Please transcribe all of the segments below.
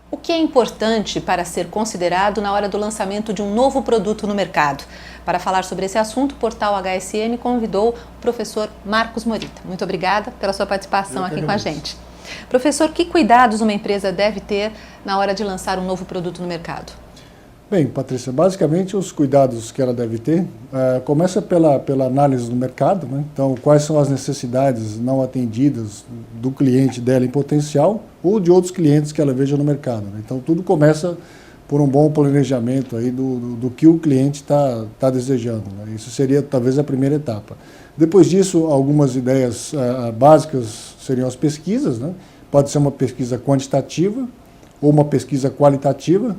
O que é importante para ser considerado na hora do lançamento de um novo produto no mercado? Para falar sobre esse assunto, o Portal HSM convidou o professor Marcos Morita. Muito obrigada pela sua participação aqui com a gente. Professor, que cuidados uma empresa deve ter na hora de lançar um novo produto no mercado? Bem, Patrícia, basicamente os cuidados que ela deve ter, começa pela análise do mercado, né? Então, quais são as necessidades não atendidas do cliente dela em potencial ou de outros clientes que ela veja no mercado, né? Então, tudo começa por um bom planejamento aí do que o cliente está desejando, né? Isso seria talvez a primeira etapa. Depois disso, algumas ideias básicas seriam as pesquisas, né? Pode ser uma pesquisa quantitativa ou uma pesquisa qualitativa.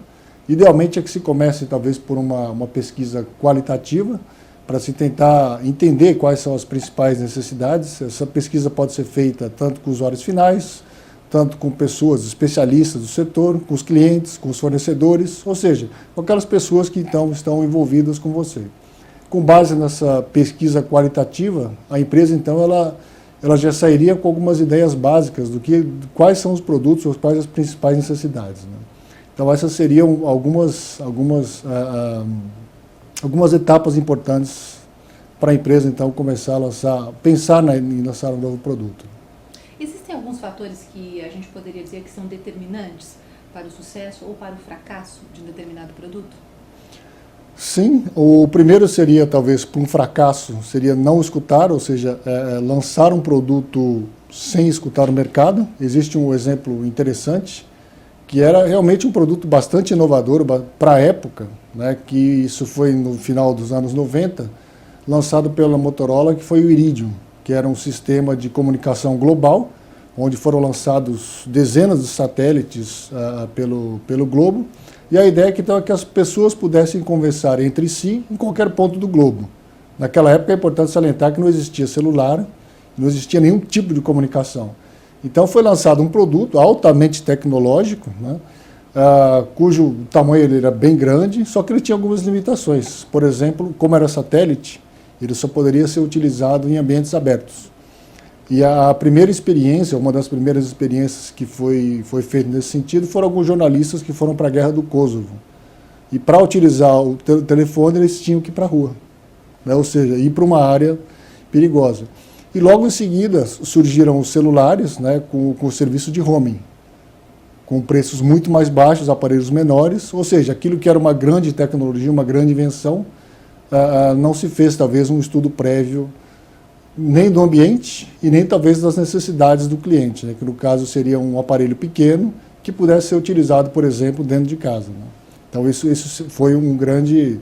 Idealmente é que se comece talvez por uma pesquisa qualitativa, para se tentar entender quais são as principais necessidades. Essa pesquisa pode ser feita tanto com usuários finais, tanto com pessoas especialistas do setor, com os clientes, com os fornecedores, ou seja, com aquelas pessoas que então estão envolvidas com você. Com base nessa pesquisa qualitativa, a empresa então ela já sairia com algumas ideias básicas quais são os produtos ou quais as principais necessidades, né? Então essas seriam algumas etapas importantes para a empresa então começar a pensar em lançar um novo produto. Existem alguns fatores que a gente poderia dizer que são determinantes para o sucesso ou para o fracasso de um determinado produto? Sim, o primeiro seria talvez para um fracasso, seria não escutar, ou seja, lançar um produto sem escutar o mercado. Existe um exemplo interessante, que era realmente um produto bastante inovador para a época, né, que isso foi no final dos anos 90, lançado pela Motorola, que foi o Iridium, que era um sistema de comunicação global, onde foram lançados dezenas de satélites pelo globo, e a ideia então, é que as pessoas pudessem conversar entre si em qualquer ponto do globo. Naquela época é importante salientar que não existia celular, não existia nenhum tipo de comunicação. Então foi lançado um produto altamente tecnológico, né, cujo tamanho ele era bem grande, só que ele tinha algumas limitações. Por exemplo, como era satélite, ele só poderia ser utilizado em ambientes abertos. E a primeira experiência, uma das primeiras experiências que foi feita nesse sentido, foram alguns jornalistas que foram para a Guerra do Kosovo. E para utilizar o telefone, eles tinham que ir para a rua, né, ou seja, ir para uma área perigosa. E logo em seguida surgiram os celulares, né, com o serviço de roaming, com preços muito mais baixos, aparelhos menores, ou seja, aquilo que era uma grande tecnologia, uma grande invenção, não se fez talvez um estudo prévio nem do ambiente e nem talvez das necessidades do cliente, né, que no caso seria um aparelho pequeno que pudesse ser utilizado, por exemplo, dentro de casa, né. Então isso foi um grande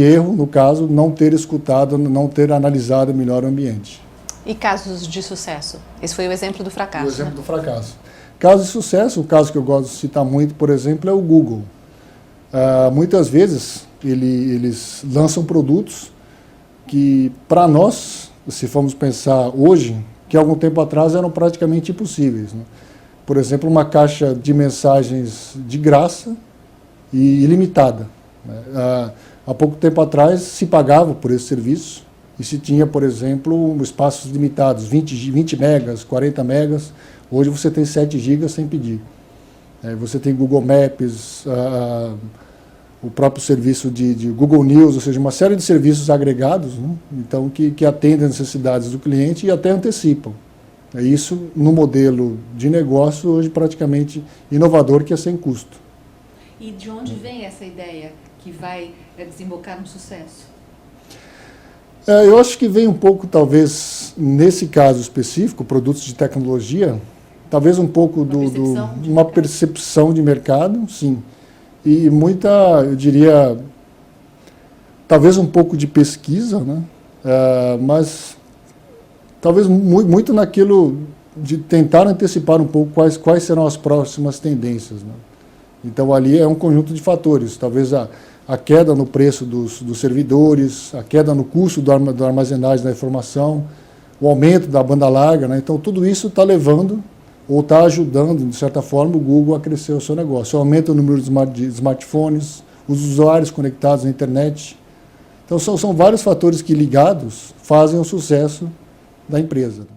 erro, no caso, não ter escutado, não ter analisado melhor o ambiente. E casos de sucesso? Esse foi o exemplo do fracasso. O exemplo do fracasso. Caso de sucesso, o caso que eu gosto de citar muito, por exemplo, é o Google. Muitas vezes eles lançam produtos que, para nós, se formos pensar hoje, que algum tempo atrás eram praticamente impossíveis, né? Por exemplo, uma caixa de mensagens de graça e ilimitada, né? Há pouco tempo atrás se pagava por esse serviço e se tinha, por exemplo, espaços limitados, 20 megas, 40 megas. Hoje você tem 7 gigas sem pedir. Você tem Google Maps, o próprio serviço de Google News, ou seja, uma série de serviços agregados, né? Então, que atendem às necessidades do cliente e até antecipam. Isso no modelo de negócio hoje praticamente inovador, que é sem custo. E de onde vem essa ideia que vai desembocar no sucesso? Eu acho que vem um pouco, talvez, nesse caso específico, produtos de tecnologia, talvez um pouco uma percepção de mercado, sim. E muita, eu diria, talvez um pouco de pesquisa, né? Mas talvez muito naquilo de tentar antecipar um pouco quais serão as próximas tendências, né? Então ali é um conjunto de fatores, talvez a queda no preço dos servidores, a queda no custo da armazenagem da informação, o aumento da banda larga, né? Então tudo isso está levando ou está ajudando, de certa forma, o Google a crescer o seu negócio. Aumenta o número de smartphones, os usuários conectados à internet. Então são vários fatores que ligados fazem o sucesso da empresa.